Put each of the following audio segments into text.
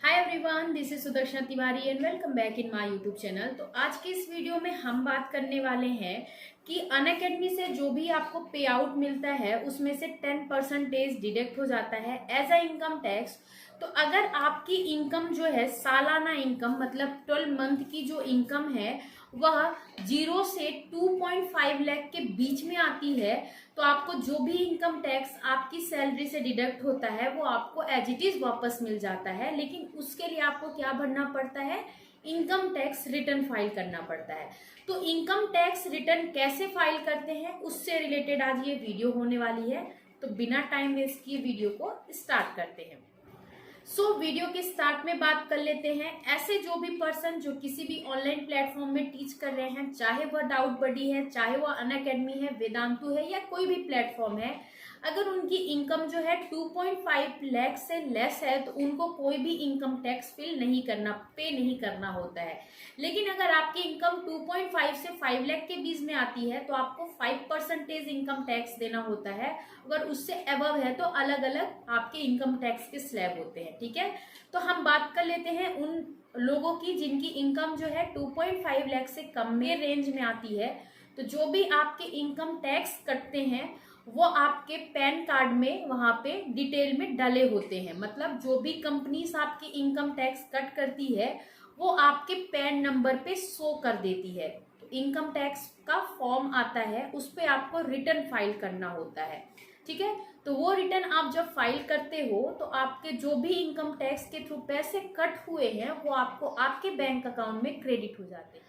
Hi everyone, this is Sudarshana Tiwari and welcome back in my YouTube channel. तो आज के इस वीडियो में हम बात करने वाले हैं कि अनअकैडमी से जो भी आपको पे आउट मिलता है उसमें से 10% डिडक्ट हो जाता है एज अ इनकम टैक्स। तो अगर आपकी इनकम जो है सालाना इनकम मतलब 12 मंथ की जो इनकम है वह 0 से 2.5 लाख के बीच में आती है तो आपको जो भी इनकम टैक्स आपकी सैलरी से डिडक्ट होता है वो आपको एज इट इज वापस मिल जाता है। लेकिन उसके लिए आपको क्या भरना पड़ता है? इनकम टैक्स रिटर्न फाइल करना पड़ता है। तो इनकम टैक्स रिटर्न कैसे फाइल करते हैं उससे रिलेटेड आज ये वीडियो होने वाली है। तो बिना टाइम वेस्ट किए वीडियो को स्टार्ट करते हैं। वीडियो के स्टार्ट में बात कर लेते हैं। ऐसे जो भी पर्सन जो किसी भी ऑनलाइन प्लेटफॉर्म में टीच कर रहे हैं, चाहे वह डाउट बडी है, चाहे वह अनअकैडमी है, वेदांतु है या कोई भी प्लेटफॉर्म है, अगर उनकी इनकम जो है 2.5 लाख से लेस है तो उनको कोई भी इनकम टैक्स पे नहीं करना होता है। लेकिन अगर आपकी इनकम 2.5 से 5 लाख के बीच में आती है तो आपको 5% इनकम टैक्स देना होता है। अगर उससे अबव है तो अलग अलग आपके इनकम टैक्स के स्लैब होते हैं। ठीक है, तो हम बात कर लेते हैं उन लोगों की जिनकी इनकम जो है 2.5 लाख से कम में रेंज में आती है। तो जो भी आपके इनकम टैक्स कटते हैं वो आपके पैन कार्ड में वहां पे डिटेल में डले होते हैं। मतलब जो भी कंपनीज आपकी इनकम टैक्स कट करती है वो आपके पैन नंबर पे शो कर देती है। तो इनकम टैक्स का फॉर्म आता है, उस पे आपको रिटर्न फाइल करना होता है। ठीक है, तो वो रिटर्न आप जब फाइल करते हो तो आपके जो भी इनकम टैक्स के थ्रू पैसे कट हुए हैं वो आपको आपके बैंक अकाउंट में क्रेडिट हो जाते हैं।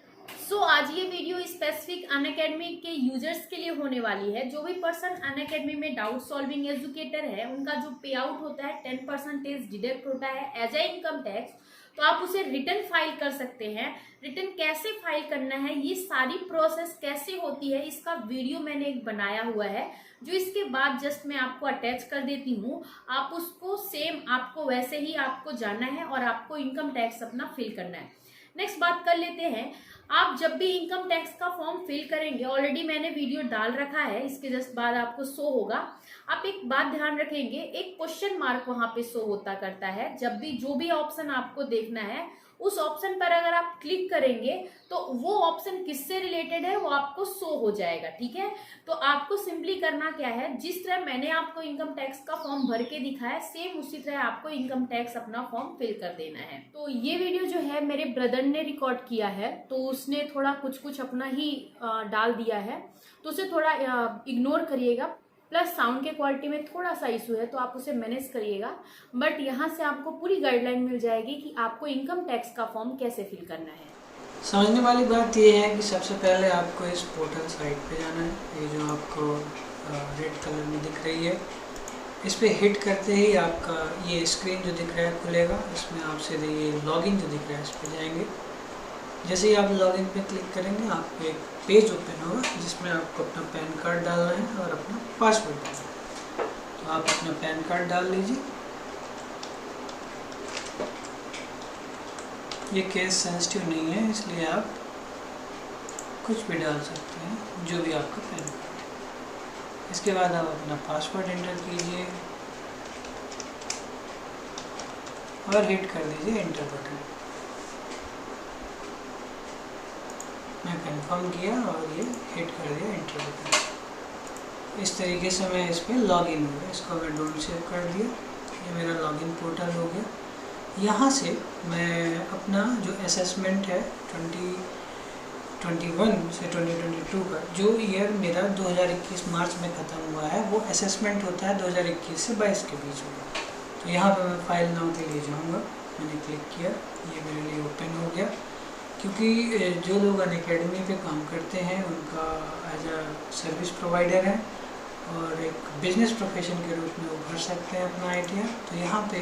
आज ये वीडियो स्पेसिफिक अनअकैडमी के यूजर्स के लिए होने वाली है। जो भी पर्सन अनअकैडमी में डाउट सॉल्विंग एजुकेटर है उनका जो पे आउट होता है 10% डिडक्ट होता है एज ए इनकम टैक्स। तो आप उसे रिटर्न फाइल कर सकते हैं। रिटर्न कैसे फाइल करना है, ये सारी प्रोसेस कैसे होती है, इसका वीडियो मैंने एक बनाया हुआ है जो इसके बाद जस्ट मैं आपको अटैच कर देती हूँ। आप उसको सेम आपको वैसे ही आपको जानना है और आपको इनकम टैक्स अपना फिल करना है। नेक्स्ट बात कर लेते हैं, आप जब भी इनकम टैक्स का फॉर्म फिल करेंगे, ऑलरेडी मैंने वीडियो डाल रखा है, इसके जस्ट बाद आपको शो होगा। आप एक बात ध्यान रखेंगे, एक क्वेश्चन मार्क वहां पे शो होता करता है। जब भी जो भी ऑप्शन आपको देखना है उस ऑप्शन पर अगर आप क्लिक करेंगे तो वो ऑप्शन किससे रिलेटेड है वो आपको शो हो जाएगा। ठीक है, तो आपको सिंपली करना क्या है, जिस तरह मैंने आपको इनकम टैक्स का फॉर्म भर के दिखाया सेम उसी तरह आपको इनकम टैक्स अपना फॉर्म फिल कर देना है। तो ये वीडियो जो है मेरे ब्रदर ने रिकॉर्ड किया है, तो उसने थोड़ा कुछ अपना ही डाल दिया है, तो उसे थोड़ा इग्नोर करिएगा। प्लस साउंड के क्वालिटी में थोड़ा सा इशू है तो आप उसे मैनेज करिएगा। बट यहाँ से आपको पूरी गाइडलाइन मिल जाएगी कि आपको इनकम टैक्स का फॉर्म कैसे फिल करना है। समझने वाली बात यह है कि सबसे पहले आपको इस पोर्टल साइट पे जाना है। ये जो आपको रेड कलर में दिख रही है, इस पर हिट करते ही आपका ये स्क्रीन जो दिख रहा है खुलेगा। इसमें आप सीधे ये लॉगिन जो दिख रहा है इस पर जाएंगे। जैसे ही आप लॉगिन पे क्लिक करेंगे आपको एक पेज ओपन होगा जिसमें आपको अपना पैन कार्ड डालना है और अपना पासवर्ड डालना है। तो आप अपना पैन कार्ड डाल लीजिए। ये केस सेंसिटिव नहीं है इसलिए आप कुछ भी डाल सकते हैं, जो भी आपका पैन कार्ड है। इसके बाद आप अपना पासवर्ड एंटर कीजिए और हिट कर दीजिए एंटर बटन। मैं कंफर्म किया और ये हिट कर दिया एंटर बटन। इस तरीके से मैं इस पर लॉगिन हो गया। इसको मैं डोंट सेव कर दिया। ये मेरा लॉगिन पोर्टल हो गया। यहाँ से मैं अपना जो असेसमेंट है 2021 से 2022 का जो ईयर मेरा 2021 मार्च में ख़त्म हुआ है वो असेसमेंट होता है 2021 से 22 के बीच में। तो यहाँ पर मैं फाइल नाउ के लिए जाऊँगा। मैंने क्लिक किया, ये मेरे लिए ओपन हो गया। क्योंकि जो लोग अनअकैडमी पे काम करते हैं उनका एज अ सर्विस प्रोवाइडर है और एक बिजनेस प्रोफेशन के रूप में वो भर सकते हैं अपना आइडिया। तो यहाँ पे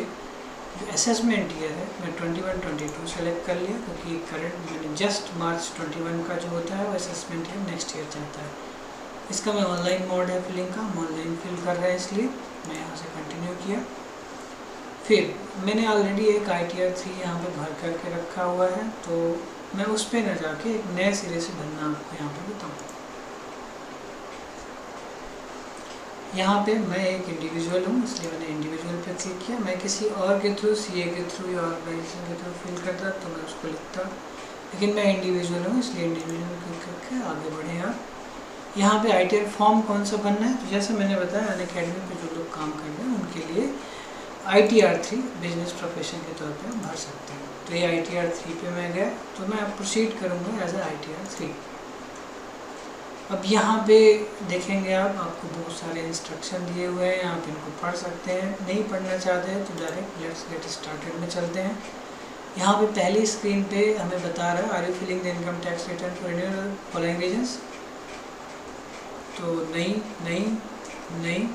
जो असेसमेंट ईयर है मैं 21-22 सेलेक्ट कर लिया क्योंकि करंट मैंने जस्ट मार्च 21 का जो होता है वो असेसमेंट ईयर नेक्स्ट ईयर चाहता है। इसका मैं ऑनलाइन मोड है फिलिंग का, हम ऑनलाइन फिल कर रहे हैं इसलिए मैं यहाँ से कंटिन्यू किया। फिर मैंने ऑलरेडी एक ITR 3 यहाँ पे भर करके रखा हुआ है तो मैं उस पर न जाके एक नए सिरे से भरना आपको यहाँ पे बताऊँ। यहाँ पे मैं एक इंडिविजुअल हूँ, इसलिए मैंने इंडिविजुअल पे क्लिक किया। मैं किसी और के थ्रू, सीए के थ्रू या ऑर्गेनाइजेशन के थ्रू फिल करता तो मैं उसको लिखता, लेकिन मैं इंडिविजुअल हूँ इसलिए इंडिविजुअल क्लिक करके आगे बढ़े। आप यहाँ पे ITR फॉर्म कौन सा भरना है, तो जैसे मैंने बताया अनअकैडमी पे जो लोग काम कर रहे हैं उनके लिए ITR 3 बिजनेस प्रोफेशन के तौर पे हम भर सकते हैं। तो ये ITR 3 पे मैं गया, तो मैं अब प्रोसीड करूँगा एज ए ITR 3। अब यहाँ पे देखेंगे आपको बहुत सारे इंस्ट्रक्शन दिए हुए हैं, आप इनको पढ़ सकते हैं। नहीं पढ़ना चाहते हैं तो डायरेक्ट लेट्स गेट स्टार्टेड में चलते हैं। यहाँ पे पहली स्क्रीन पे हमें बता रहा है are you filing the income tax return for any following reasons, तो नहीं नहीं नहीं।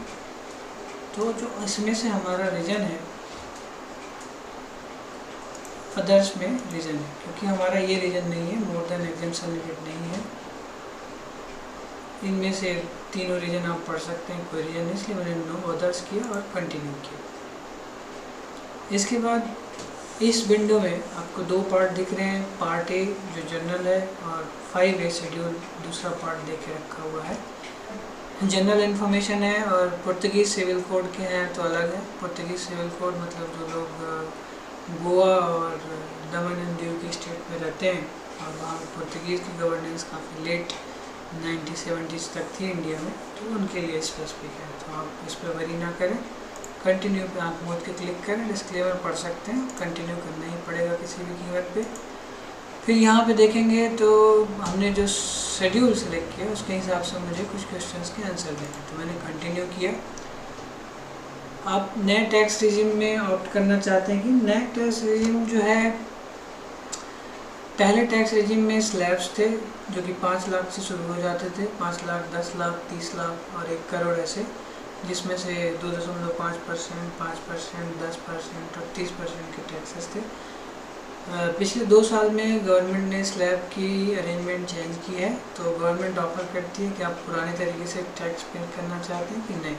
तो जो इसमें से हमारा रीजन है अदर्स में रीजन है, क्योंकि हमारा ये रीजन नहीं है, मोर देन एग्जेम्पशन लिमिट नहीं है। इनमें से तीनों रीजन आप पढ़ सकते हैं, कोई रीजन नहीं, इसलिए मैंने नो अदर्स किया और कंटिन्यू किया। इसके बाद इस विंडो में आपको दो पार्ट दिख रहे हैं, पार्ट ए जो जनरल है और 5A शेड्यूल दूसरा पार्ट दे के रखा हुआ है। जनरल इन्फॉर्मेशन है और पुर्तगीज़ सिविल कोड के हैं तो अलग है। पुर्तगीज़ सिविल कोड मतलब जो लोग गोवा और दमन एंड दीव की स्टेट में रहते हैं और वहाँ पर पुर्तगीज़ की गवर्नेंस काफ़ी लेट 1970s तक थी इंडिया में, तो उनके लिए स्पेसिफिक है। तो आप इस पर वरी ना करें, कंटिन्यू पे आँख मूंद के क्लिक करें। डिस्क्लेमर पढ़ सकते हैं, कंटिन्यू करना ही पड़ेगा किसी भी कीमत पे। फिर यहाँ पे देखेंगे तो हमने जो शेड्यूल सेलेक्ट किया उसके हिसाब से मुझे कुछ क्वेश्चंस के आंसर देने, तो मैंने कंटिन्यू किया। आप नए टैक्स रिजिम में ऑप्ट करना चाहते हैं कि नए टैक्स रिजिम जो है, पहले टैक्स रिजिम में स्लैब्स थे जो कि 5 लाख से शुरू हो जाते थे, 5 लाख, 10 लाख, 30 लाख और 1 करोड़ ऐसे, जिसमें से 2.5%, 5%, 10% और 30% के टैक्सेस थे। पिछले 2 साल में गवर्नमेंट ने स्लैब की अरेंजमेंट चेंज की है, तो गवर्नमेंट ऑफर करती है कि आप पुराने तरीके से टैक्स पे करना चाहते हैं कि नहीं।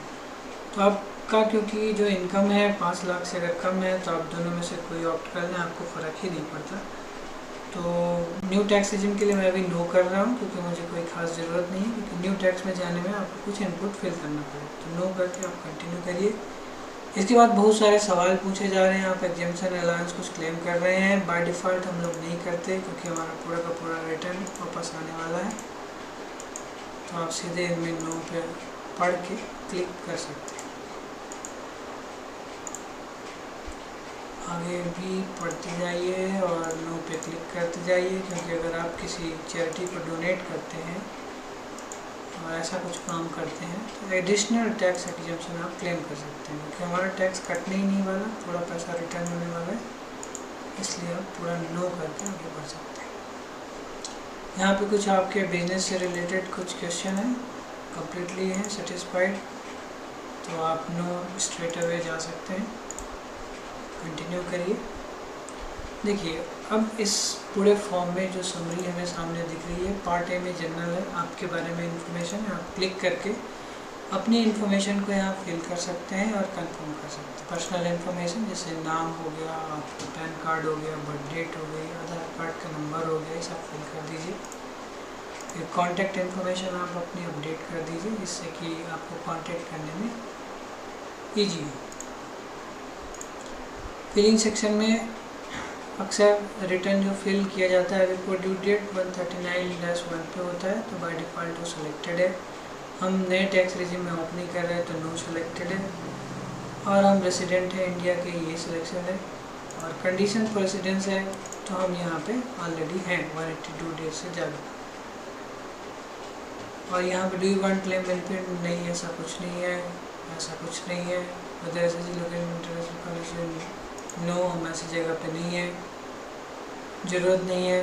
तो आपका क्योंकि जो इनकम है 5 लाख से अगर कम है तो आप दोनों में से कोई ऑप्ट कर लें, आपको फ़र्क ही नहीं पड़ता। तो न्यू टैक्स रिजिम के लिए मैं अभी नो कर रहा हूँ क्योंकि मुझे कोई ख़ास ज़रूरत नहीं है, क्योंकि न्यू टैक्स में जाने में आपको कुछ इनपुट फिल करना पड़ेगा। तो नो करके आप कंटिन्यू करिए। इसके बाद बहुत सारे सवाल पूछे जा रहे हैं, आप एग्जेम्पशन अलाउंस कुछ क्लेम कर रहे हैं। बाय डिफ़ॉल्ट हम लोग नहीं करते क्योंकि हमारा पूरा का पूरा रिटर्न वापस आने वाला है, तो आप सीधे इनमें नो पे पढ़ के क्लिक कर सकते हैं। आगे भी पढ़ते जाइए और नो पे क्लिक करते जाइए, क्योंकि अगर आप किसी चैरिटी को डोनेट करते हैं और ऐसा कुछ काम करते हैं तो एडिशनल टैक्स एग्जेम्पशन आप क्लेम कर सकते हैं, क्योंकि हमारा टैक्स कटने ही नहीं वाला, थोड़ा पैसा रिटर्न होने वाला है, इसलिए आप पूरा नो करके आगे बढ़ सकते हैं। यहाँ पे कुछ आपके बिजनेस से रिलेटेड कुछ क्वेश्चन हैं, कम्प्लीटली हैं सेटिस्फाइड, तो आप नो स्ट्रेट अवे जा सकते हैं। कंटिन्यू करिए। देखिए अब इस पूरे फॉर्म में जो समरी हमें सामने दिख रही है, पार्ट ए में जनरल है, आपके बारे में इंफॉर्मेशन है, आप क्लिक करके अपनी इन्फॉर्मेशन को यहाँ फिल कर सकते हैं और कंफर्म कर सकते हैं। पर्सनल इन्फॉर्मेशन जैसे नाम हो गया, आपका पैन कार्ड हो गया, बर्थ डेट हो गई, आधार कार्ड का नंबर हो गया, ये सब फिल कर दीजिए। फिर कॉन्टैक्ट इन्फॉर्मेशन आप अपनी अपडेट कर दीजिए, जिससे कि आपको कॉन्टैक्ट करने में ईजी हो। फिलिंग सेक्शन में अक्सर रिटर्न जो फिल किया जाता है बिफोर ड्यू डेट 139-1 पे होता है, तो बाय डिफ़ॉल्ट वो सिलेक्टेड है। हम नए टैक्स रिजिम में ऑप्ट नहीं कर रहे हैं तो नो सिलेक्टेड है, और हम रेसिडेंट हैं इंडिया के, ये सिलेक्शन है, और कंडीशन फॉर रेसिडेंस है तो हम यहाँ पे ऑलरेडी हैं 182 डेज से ज़्यादा। और यहाँ पे do you want claim benefit, नहीं ऐसा कुछ नहीं है, ऐसा कुछ नहीं है। अदर ऐसे लोकेशन नो, हम ऐसी जगह पे नहीं है, ज़रूरत नहीं है,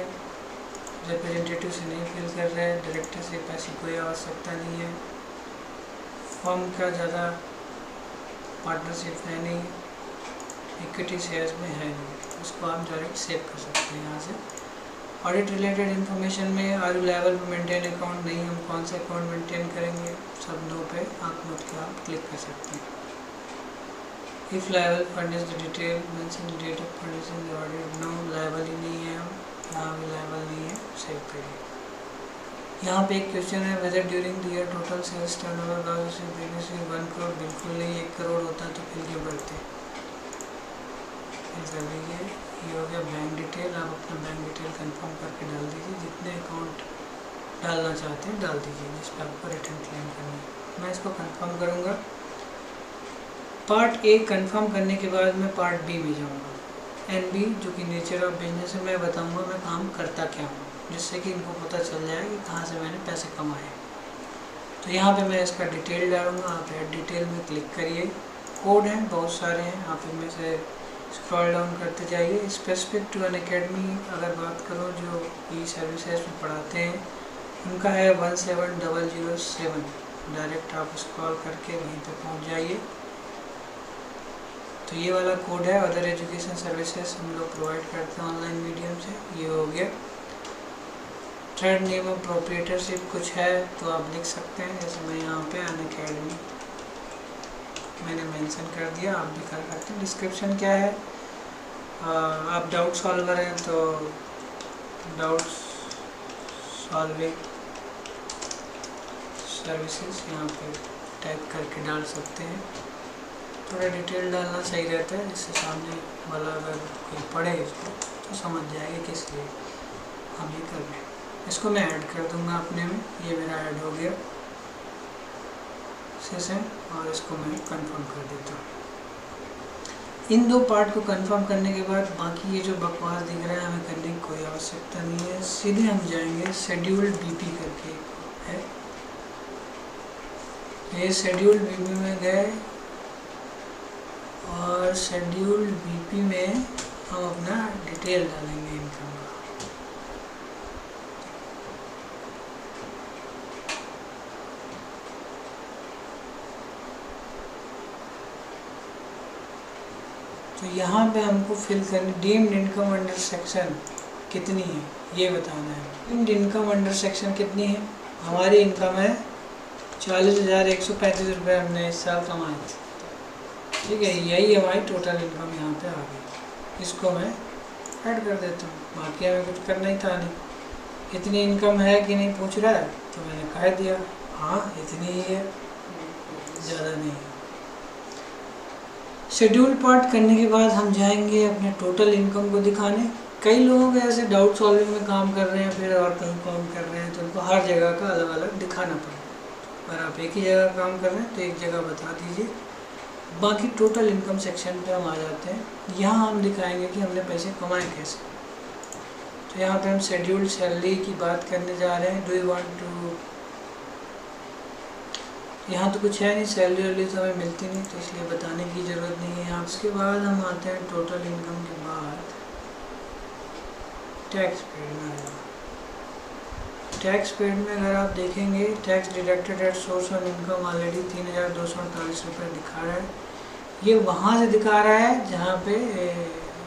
रिप्रेजेंटेटिव से नहीं फिल कर रहे हैं, डायरेक्टर से ऐसी कोई आवश्यकता नहीं है, फॉर्म का ज़्यादा पार्टनरशिप है नहीं, इक्विटी शेयर्स में है नहीं, उसको आप डायरेक्ट सेव कर सकते हैं यहाँ से। ऑडिट रिलेटेड इन्फॉर्मेशन में are you liable to maintain account, नहीं, हम कौन सा अकाउंट मेंटेन करेंगे, सब नो पे आँख मूंद के आप क्लिक कर सकते हैं। If liable furnish the detail mention the date of furnishing the audit, no liable ही नहीं है, हम यहाँ भी लायबल नहीं है, सेव करिए। यहाँ पे एक क्वेश्चन है, whether during the year total sales turnover was 1 crore. बिल्कुल नहीं, 1 करोड़ होता तो फिर क्यों बढ़ते। ये हो गया बैंक डिटेल। आप अपना बैंक डिटेल कंफर्म करके डाल दीजिए, जितने अकाउंट डालना चाहते हैं डाल दीजिए जिस पर आपको रिटर्न क्लेम करना है। मैं इसको कंफर्म करूँगा। पार्ट ए कंफर्म करने के बाद मैं पार्ट बी में जाऊँगा। NB जो कि नेचर ऑफ बिजनेस है, मैं बताऊँगा मैं काम करता क्या हूँ, जिससे कि इनको पता चल जाए कि कहाँ से मैंने पैसे कमाए। तो यहाँ पे मैं इसका डिटेल डालूँगा। आप ऐड डिटेल में क्लिक करिए। कोड हैं बहुत सारे हैं, आप इनमें से स्क्रॉल डाउन करते जाइए। स्पेसिफिक टू अनअकैडमी अगर बात करो जो ई सर्विसेज में पढ़ाते हैं, उनका है 17007। डायरेक्ट आप स्क्रॉल करके वहीं पर पहुँच जाइए। तो ये वाला कोड है। अदर एजुकेशन सर्विसेज हम लोग प्रोवाइड करते हैं ऑनलाइन मीडियम से। ये हो गया। थर्ड नेम ऑफ प्रोप्रिएटरशिप कुछ है तो आप लिख सकते हैं, जैसे मैं यहाँ पे अनअकैडमी मैंने मेंशन कर दिया, आप भी कर सकते हैं। डिस्क्रिप्शन क्या है, आप डाउट सॉल्वर हैं तो डाउट सॉल्विंग सर्विसेज यहाँ पे टाइप करके डाल सकते हैं। थोड़ा डिटेल डालना सही रहता है, जिससे सामने वाला अगर कोई पढ़े इसको तो समझ जाएगा किस लिए हम ये कर रहे हैं। इसको मैं ऐड कर दूंगा अपने में। ये मेरा ऐड हो गया से और इसको मैं कंफर्म कर देता हूँ। इन दो पार्ट को कंफर्म करने के बाद बाकी ये जो बकवास दिख रहा है हमें करने की कोई आवश्यकता नहीं है। सीधे हम जाएंगे शेड्यूल्ड BP करके है। ये शेड्यूल्ड BP में गए और शेड्यूल्ड BP में हम अपना डिटेल डालेंगे इनकम का। तो यहाँ पे हमको फिल करनी डीम्ड इनकम अंडर सेक्शन कितनी है ये बताना है। डीम्ड इनकम अंडर सेक्शन कितनी है, हमारी इनकम है 40,135 रुपये हमने इस साल कमाए थे। ठीक है, यही हमारी टोटल इनकम यहाँ पे आ गई। इसको मैं ऐड कर देता हूँ, बाकी हमें कुछ करना ही था नहीं। इतनी इनकम है कि नहीं पूछ रहा है तो मैंने कह दिया हाँ इतनी ही है, ज़्यादा नहीं है। शेड्यूल पार्ट करने के बाद हम जाएंगे अपने टोटल इनकम को दिखाने। कई लोगों के ऐसे डाउट सॉल्विंग में काम कर रहे हैं, फिर और कहीं काम कर रहे हैं, तो उनको हर जगह का अलग अलग दिखाना पड़ेगा। अगर आप एक ही जगह काम कर रहे हैं तो एक जगह बता दीजिए। बाकी टोटल इनकम सेक्शन पे हम आ जाते हैं। यहाँ हम दिखाएंगे कि हमने पैसे कमाए कैसे। तो यहाँ पे हम शेड्यूल्ड सैलरी की बात करने जा रहे हैं। डू यू वांट टू, यहाँ तो कुछ है नहीं, सैलरी वैलरी तो हमें मिलती नहीं तो इसलिए बताने की ज़रूरत नहीं है यहाँ। उसके बाद हम आते हैं टोटल इनकम के बाद टैक्स पेड में आ जाओ। टैक्स पेड में अगर आप देखेंगे tax deducted at source of income already 3,248 रुपये दिखा रहा है। ये वहाँ से दिखा रहा है जहाँ पे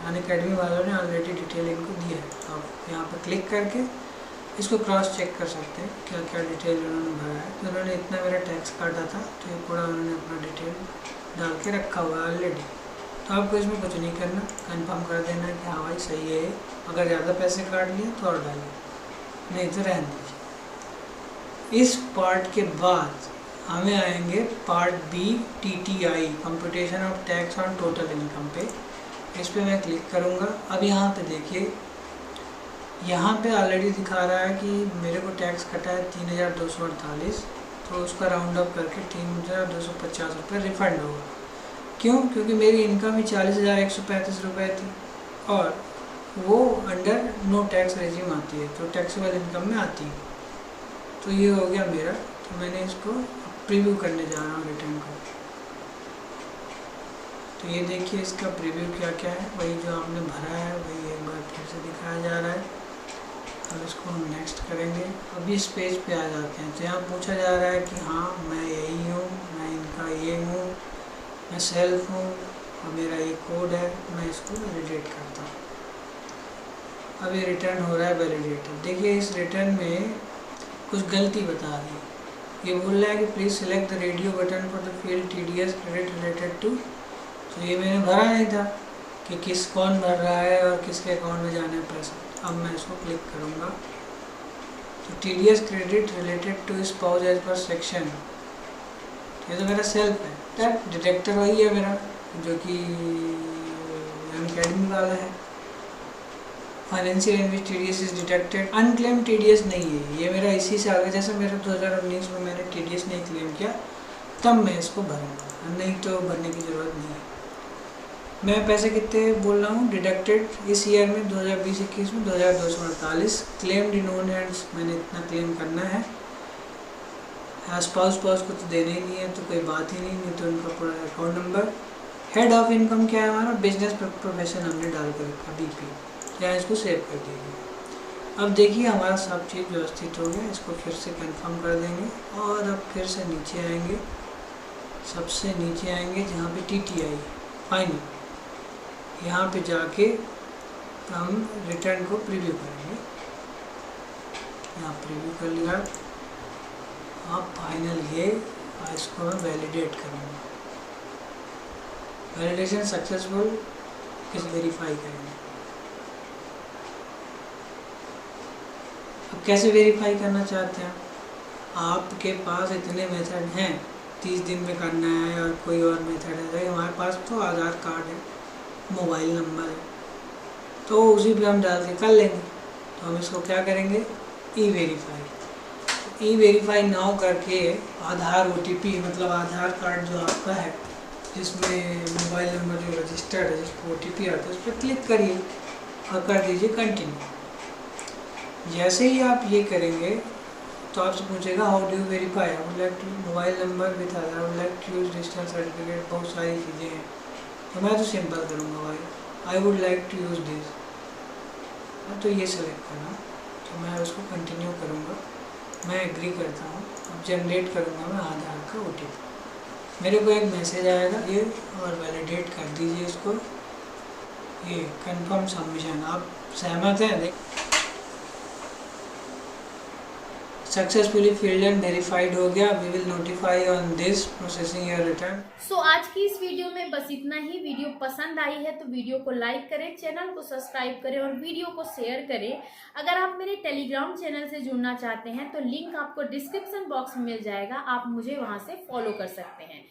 अनअकैडमी वालों ने ऑलरेडी डिटेल इनको दी है। आप यहाँ पर क्लिक करके इसको क्रॉस चेक कर सकते हैं क्या क्या डिटेल उन्होंने भरा है। तो उन्होंने इतना मेरा टैक्स काटा था तो ये पूरा उन्होंने अपना डिटेल डाल के रखा हुआ है ऑलरेडी। तो आपको इसमें कुछ नहीं करना, कंफर्म कर देना कि हाँ भाई सही है। अगर ज़्यादा पैसे काट लिए तो और डालिए, नहीं तो रहने दीजिए। इस पार्ट के बाद हमें आएंगे part B TTI computation of tax on total income पे। इस पर मैं क्लिक करूँगा। अब यहाँ पे देखिए, यहाँ पे ऑलरेडी दिखा रहा है कि मेरे को टैक्स कटा है 3,248, तो उसका राउंड अप करके 3,250 रुपये रिफ़ंड होगा। क्यों? क्योंकि मेरी इनकम ही 40,135 रुपये थी और वो अंडर नो टैक्स रेजिम आती है, तो टैक्सेबल इनकम में आती है। तो ये हो गया मेरा। तो मैंने इसको प्रीव्यू करने जा रहा हूँ रिटर्न को। तो ये देखिए इसका प्रीव्यू क्या क्या है, वही जो आपने भरा है वही एक बार फिर से दिखाया जा रहा है। अब इसको हम नेक्स्ट करेंगे। अभी इस पेज पे आ जाते हैं। तो यहाँ पूछा जा रहा है कि हाँ मैं यही हूँ, मैं इनका ये हूँ, मैं सेल्फ हूँ और मेरा ये कोड है। मैं इसको वैलिडेट करता हूँ। अब ये रिटर्न हो रहा है वैलिडेटेड। देखिए इस रिटर्न में कुछ गलती बता रही है। ये बोल रहा है कि please select the radio button for the field TDS credit related to. तो ये मैंने भरा नहीं था कि कौन भर रहा है और किसके अकाउंट में जाना है पैसा। अब मैं इसको क्लिक करूँगा तो TDS credit related to spouse as per section, ये तो मेरा सेल्फ है। डिटेक्टर वही है मेरा जो कि अनअकैडमी वाला है। Financial in which TDS is detected, unclaim TDS नहीं है, ये मेरा इसी से आगे, जैसे मेरा 2019 में मैंने TDS नहीं क्लेम किया तब मैं इसको भरूँगा, नहीं तो भरने की ज़रूरत नहीं है। मैं पैसे कितने बोल रहा हूँ डिडक्टेड इस ईयर में 2020-21 में 2248, क्लेम्ड इन ओन हैंड्स मैंने इतना क्लेम करना है। स्पाउस को तो देना ही नहीं है तो कोई बात ही नहीं तो उनका पूरा account number. Head of income क्या है हमारा, बिजनेस प्रोफेशन हमने डाल कर रखा BP, यहाँ इसको सेव कर दीजिए। अब देखिए हमारा सब चीज़ व्यवस्थित हो गया, इसको फिर से कंफर्म कर देंगे और अब फिर से नीचे आएंगे, सबसे नीचे आएंगे जहाँ पे TTI फाइनल, यहाँ पे जाके हम रिटर्न को प्रीव्यू करेंगे। यहाँ प्रीव्यू कर लिया, अब फाइनल ये इसको मैं वैलिडेट करूँगा, वैलिडेशन सक्सेसफुल, इस वेरीफाई करेंगे। अब कैसे वेरीफाई करना चाहते हैं, आपके पास इतने मेथड हैं, 30 दिन में करना है और कोई और मेथड है, तो हमारे पास तो आधार कार्ड है, मोबाइल नंबर है, तो उसी पे हम डाल के कर लेंगे। तो हम इसको क्या करेंगे, ई वेरीफाई नाउ करके आधार OTP मतलब आधार कार्ड जो आपका है जिसमें मोबाइल नंबर जो रजिस्टर्ड है जिसको OTP आता है उस पर क्लिक करिए और कर दीजिए कंटिन्यू। जैसे ही आप ये करेंगे तो आपसे पूछेगा how do you verify, I would like to mobile number with Aadhaar, I would like to use digital certificate, बहुत सारी चीज़ें हैं, तो मैं तो सिंपल करूँगा भाई, I would like to use this, तो ये सेलेक्ट करना, तो मैं उसको कंटिन्यू करूँगा, मैं एग्री करता हूँ। अब जनरेट करूँगा मैं आधार का OTP, मेरे को एक मैसेज आएगा ये, और वैलिडेट कर दीजिए इसको, ये कंफर्म सबमिशन, आप सहमत हैं, देख सक्सेसफुली फील्ड एंड वेरीफाइड हो गया, we will notify on this processing your return. So आज की इस वीडियो में बस इतना ही। वीडियो पसंद आई है तो वीडियो को लाइक करें, चैनल को सब्सक्राइब करें और वीडियो को शेयर करें। अगर आप मेरे टेलीग्राम चैनल से जुड़ना चाहते हैं तो लिंक आपको डिस्क्रिप्शन बॉक्स में मिल जाएगा, आप मुझे वहां से फॉलो कर सकते हैं।